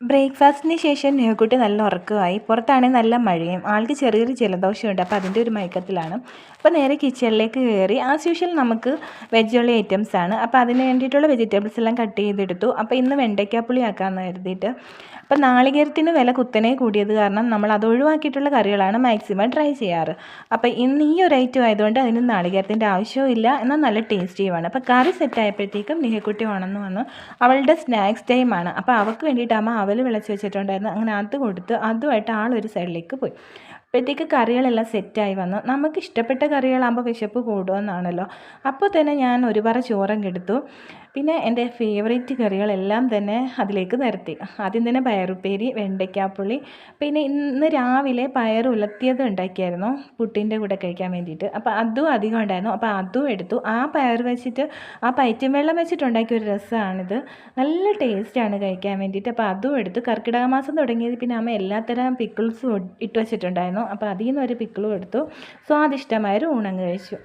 ബ്രേക്ക്ഫാസ്റ്റിന് ശേഷം നെഹക്കുട്ടി നല്ല ഉറക്കമായി. പുറത്താണെങ്കിൽ നല്ല മഴയും. ആൾക്ക് ചെറിയൊരു ജലദോഷമുണ്ട്. അപ്പോൾ അതിൻ്റെ ഒരു മയക്കത്തിലാണ്. അപ്പോൾ നേരെ കിച്ചണിലേക്ക് കയറി. ആസ് യൂഷ്വൽ നമുക്ക് വെജുള്ള ഐറ്റംസ് ആണ്. അപ്പോൾ അതിന് വേണ്ടിയിട്ടുള്ള വെജിറ്റബിൾസ് എല്ലാം കട്ട് ചെയ്തെടുത്തു. അപ്പോൾ ഇന്ന് വെണ്ടയ്ക്കാപ്പുളി ആക്കാമെന്ന് കരുതിയിട്ട്. അപ്പോൾ നാളികേരത്തിന് വില കുത്തനെ കൂടിയത് കാരണം നമ്മൾ അത് ഒഴിവാക്കിയിട്ടുള്ള കറികളാണ് മാക്സിമം ട്രൈ ചെയ്യാറ്. അപ്പോൾ ഇന്ന് ഈ ഒരു ഐറ്റം ആയതുകൊണ്ട് അതിന് നാളികേരത്തിൻ്റെ ആവശ്യവും ഇല്ല, എന്നാൽ നല്ല ടേസ്റ്റിയുമാണ്. അപ്പോൾ കറി സെറ്റായപ്പോഴത്തേക്കും നെഹക്കുട്ടി ഉണർന്നു വന്നു. അവളുടെ സ്നാക്സ് ടൈമാണ്. അപ്പോൾ അവൾക്ക് വേണ്ടിയിട്ട് അമ്മ അവൽ വിളച്ച് വെച്ചിട്ടുണ്ടായിരുന്നു. അങ്ങനെ അത് കൊടുത്ത് അതുമായിട്ട് ആളൊരു സൈഡിലേക്ക് പോയി. അപ്പോഴത്തേക്ക് കറികളെല്ലാം സെറ്റായി വന്നു. നമുക്ക് ഇഷ്ടപ്പെട്ട കറികളാകുമ്പോൾ വിശപ്പ് കൂടുമെന്നാണല്ലോ. അപ്പോൾ തന്നെ ഞാൻ ഒരു പറ ചോറങ്ങ് എടുത്തു. പിന്നെ എൻ്റെ ഫേവറേറ്റ് കറികളെല്ലാം തന്നെ അതിലേക്ക് നിരത്തി. ആദ്യം തന്നെ പയറുപ്പേരി, വെണ്ടയ്ക്കാപ്പുളി, പിന്നെ ഇന്ന് രാവിലെ പയർ ഉലർത്തിയത് ഉണ്ടാക്കിയായിരുന്നു പുട്ടിൻ്റെ കൂടെ കഴിക്കാൻ വേണ്ടിയിട്ട്. അപ്പോൾ അതും അധികം ഉണ്ടായിരുന്നു. അപ്പോൾ അതും എടുത്തു. ആ പയർ വെച്ചിട്ട് ആ പയറ്റും വെള്ളം വെച്ചിട്ടുണ്ടാക്കിയ ഒരു രസമാണിത്. നല്ല ടേസ്റ്റാണ് കഴിക്കാൻ വേണ്ടിയിട്ട്. അപ്പോൾ അതും എടുത്തു. കർക്കിടക മാസം തുടങ്ങിയത് പിന്നെ അമ്മ എല്ലാത്തരം പിക്കിൾസും ഇട്ട് വെച്ചിട്ടുണ്ടായിരുന്നു. അപ്പോൾ അതിൽ നിന്ന് ഒരു പിക്കിളും എടുത്തു. സ്വാദിഷ്ടമായൊരു ഊണങ്ങ് കഴിച്ചു.